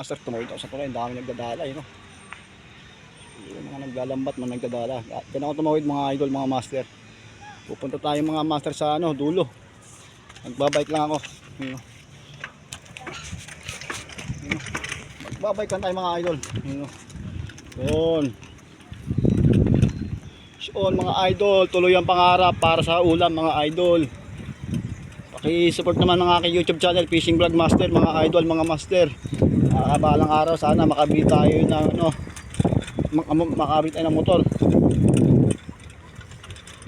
master, tumawid ako sa tulay, ang dami nagdadala, no? Yung mga naglalambat, mga nagdadala. Diyan ako tumawid mga idol, mga master. Pupunta tayo mga master sa ano, dulo. Magbabike lang ako. Yun. Magbabike lang tayo mga idol. Yun. Yun. Yun mga idol, tuloy ang pangarap para sa ulam mga idol. Paki-support naman ng aking YouTube channel, Fishing Vlog Master mga idol, mga master. Balang araw sana makabili tayo ng ano, makabili tayo ng motor.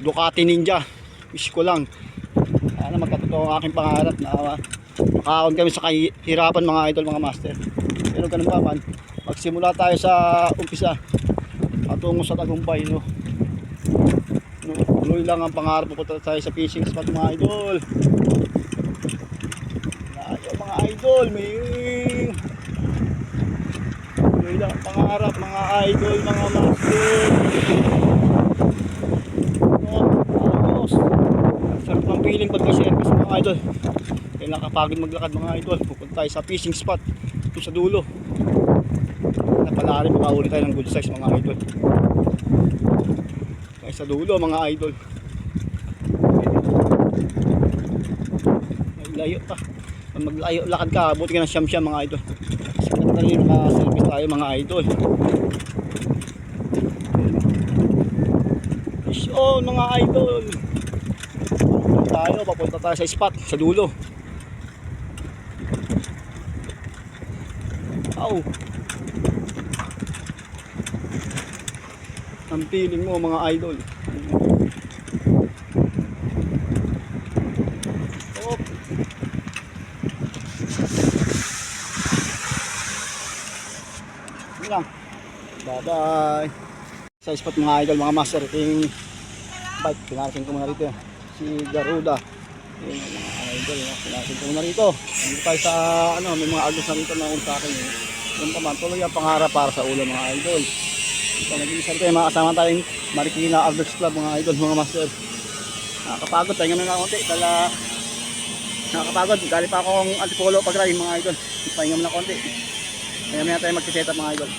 Ducati Ninja. Wish ko lang. Sana magkatotoo ang aking pangarap na makaon kami sa kahirapan mga idol, mga master. Pero ganun pa man, magsimula tayo sa umpisa patungo sa tagumpay, no? Tuloy lang ang pangarap, pupunta tayo sa fishing spot mga idol. Ayaw mga idol, may tuloy lang ang pangarap mga idol, mga master. Sarap ng feeling pagka-service mga idol. Kailangan kapagod maglakad mga idol. Pupunta tayo sa fishing spot ito sa dulo. Napalarin, makahuli tayo ng good size mga idol. Tayo sa dulo mga idol. Layo pa. Pag maglayo lakad ka, buti ka ng siyam-siyam mga idol. Kasi pinatali naka-service tayo mga idol. Fish on mga idol. Papunta tayo sa spot sa dulo. Aw. Ang feeling mo mga idol. Oh. Yun lang. Bye bye. Sa spot mga idol, mga master, ito bike. Pinarating ko muna rito. Si Garuda. Yung mga idol, pinasin ko na rito. Dito tayo sa ano, may mga agos na rito na sa akin. Yung pa man, tuloy ang pangarap para sa ulo mga idol. So, nag-iisal tayo, makasama tayong Marikina Agros Club mga idol, mga master. Nakakapagod, tayo nga na konti. Dala, nakakapagod, gali pa akong antipolo pag-ride mga idol. Pahinga mo na konti. Kaya maya tayo mag-set up mga idol.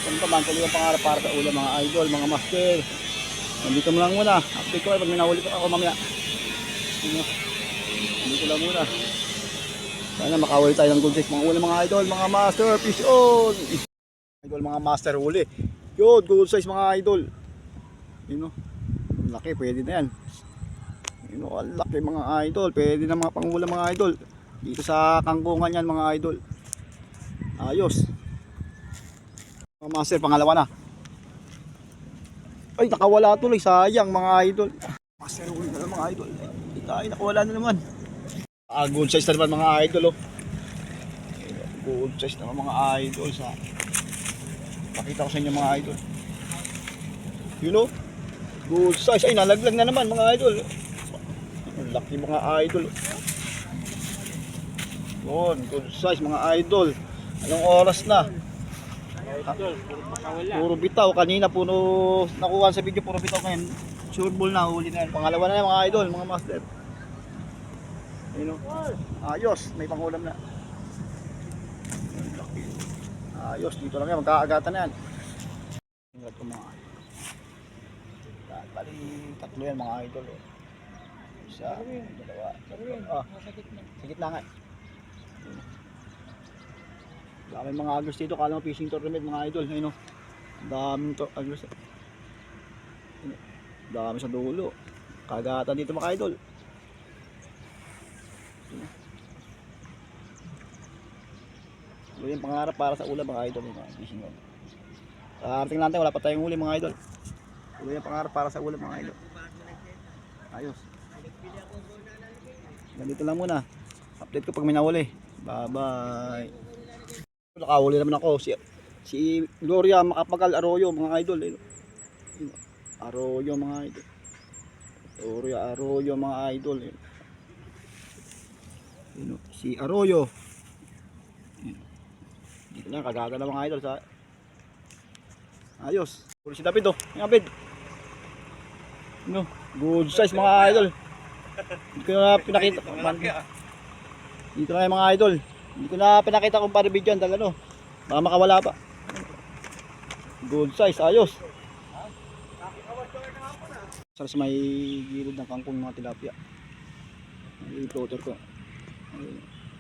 Yung pa man, tuloy ang pangarap para sa ulo mga idol, mga master. Nandito mo lang muna. Update ko pag may nahuli ako mamaya. Nandito lang muna. Sana makahuli tayo ng good size mga ulam mga idol, mga master. Fish on! Idol mga master, huli. Yun, good size mga idol. Yun o. Laki, pwede na yan. Yun o, laki mga idol. Pwede na mga pangulam mga idol. Dito sa kangkungan yan mga idol. Ayos. Mga master, pangalawa na. Ay, nakawala tuloy. Sayang mga idol. Master, huli na lang mga idol. Hindi tayo, nakawala na naman. Good size na naman mga idol. Oh. Good size naman mga idol. Pakita ko sa inyo mga idol. You know? Good size. Ay, nalaglag na naman mga idol. Laki mga idol. Yun, good size mga idol. Anong oras na? Puro bitaw. Kanina puro nakuha sa video, puro bitaw ngayon. Sure ball na, huli na yan. Pangalawa na yan mga idol, mga master. Ayun o. Ayos, may pangulam na. Ayos, dito lang yan, magkaagatan na yan. Ito mga bali, tatlo yan mga idol. Isa, dalawa. Sa gitna nga. Dami mga agos dito, kala mo fishing tournament mga idol. Ayun o. Daming agos. Dami sa dulo. Kagatan dito mga idol. Ito yung pangarap para sa ulam mga idol. Arating lang tayo, wala pa tayong huli mga idol. Ito yung pangarap para sa ulam mga idol. Ayos. Ganito lang muna. Update ko pag may nahuli. Bye bye. Nakahuli naman ako. Si Gloria Macapagal Arroyo mga idol. Arroyo mga idol. Gloria Arroyo mga idol. Si Arroyo. Dito na, kagaga na mga idol sa ayos. Puro si David oh. Yung David. No, good size mga idol. Hindi ko na pinakita. Dito na yung mga idol. Hindi ko na pinakita kung paano video ang dala no. Baka makawala pa. Good size, ayos. Sa may gilid ng kangkong mga tilapia. Yung floater ko.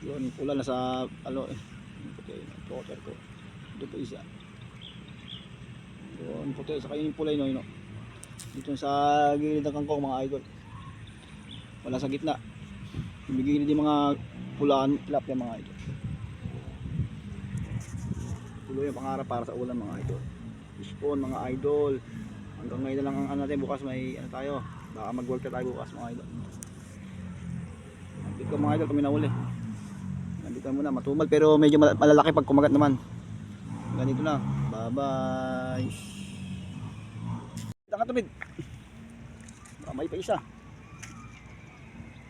Yun, pula na sa puti, floater ko. Ito po isa. Yun, puti. Saka yung pulay no. Dito sa gilid ng kangkong mga idol. Wala sa gitna. Yung gilid yung mga pulaan tilapia mga idol. Tuloy yung pangarap para sa ulam mga idol. Spoon mga idol. Hanggang ngayon na lang ang ano natin, bukas may ano tayo. Baka mag-work tayo bukas mga idol. Nandito mga idol kami nahuli. Nandito muna, matumal pero medyo malalaki pag kumagat naman. Ganito na. Bye bye. Kita ka tubig. Baka may pa isa.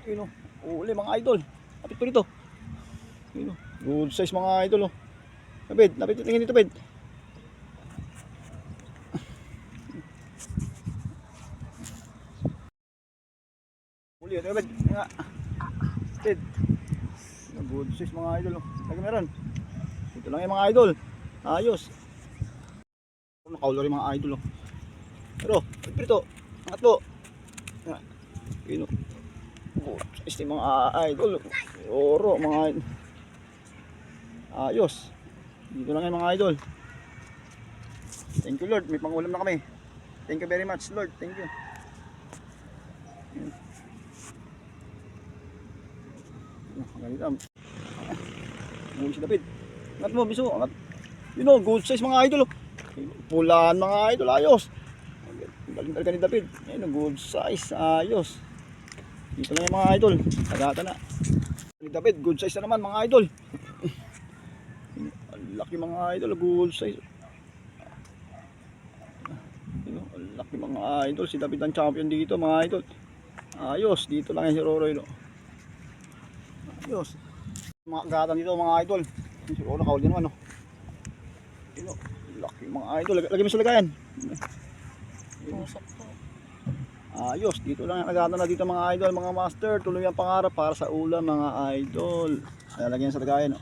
Yun o. Uli mga idol. Lapit po dito. Yun o. Good size mga idol o. Lapit, lapit tingin dito bed. Uli, ito bed. Nga. Bed. Good size mga idol o. Lagi meron. Ito lang yung mga idol. Ayos. Nakaulo rin mga idol o. Pero, ito. Ang atlo. Yun o. Good size yung mga idol. Oro mga idol. Ayos. Dito lang yung mga idol. Thank you Lord, may pangulam na kami. Thank you very much Lord, thank you. Ganito. Muli si David. Angat mo, biso, angat. You know, good size mga idol. Pulaan mga idol, ayos. Galing-galing ni David. Ayun, good size, ayos. Dito lang yung mga idol. Tagata na. Ni David, good size na naman mga idol. Laki mga idol, good size. Laki mga idol, si David ang champion dito mga idol. Ayos, dito lang yung si Roroy no. Ayos. Mga gatan dito mga idol. Si Roroy nakawal din naman no. Laki mga idol, lagay mo sa lagayan. Ayos, dito lang yung agatan na dito mga idol, mga master. Tuloy ang pangarap para sa ulam mga idol. Lagyan sa lagayan no.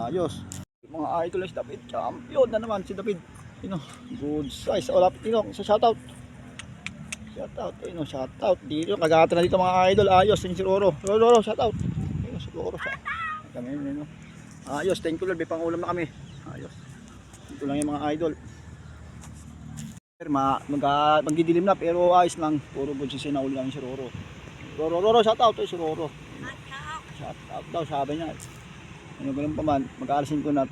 Ayos. Mga idol si David, champion na naman si David. Good size. Sa shoutout. Shoutout. Shoutout. Dito, kagatan na dito mga idol. Ayos, si Roro. Roro, shoutout. Si Roro. Kami, ayos, thank you Lord. May pangulam na kami. Ayos. Dito lang yung mga idol. Magdidilim na pero ayos lang. Puro good size na uli lang si Roro. Roro, shoutout. Si Roro. Shoutout daw, sabi niya. Ganun pa man, mag-aalasin ko na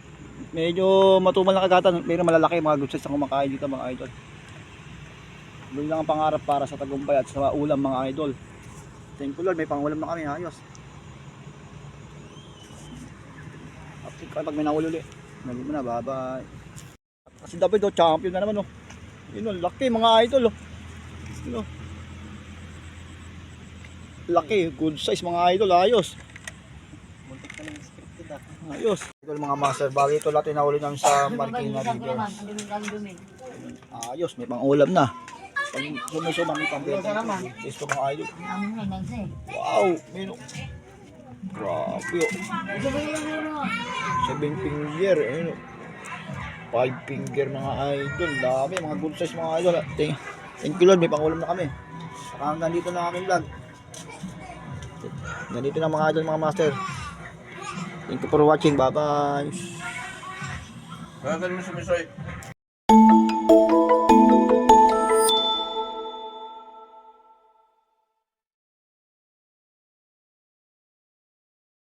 medyo matumal na kagatan pero malalaki mga good size na kumakain dito mga idol. Doon lang ang pangarap para sa tagumpay at sa ulam mga idol. Thank you Lord, may pangulam na kami, ayos. Pag may nahuli ulit, naging mo na, bye bye. Kasi David champion na naman laki mga idol laki, good size mga idol, ayos. Ayos. Ito mga master, bali ito lahat tinahuli namin sa Marikina dito. Ayos, may pang-ulam na. Pag sumiso namin pang-benta. Gusto mga idol. Wow, mino. Grabe. 7 finger, 5 finger mga idol. Dami, mga good size mga idol. Thank you Lord, may pang-ulam na kami. Hanggang dito na aming vlog. Ganito na mga idol, mga master. Thank you for watching. Bye bye. Gagawin mo sa misoy.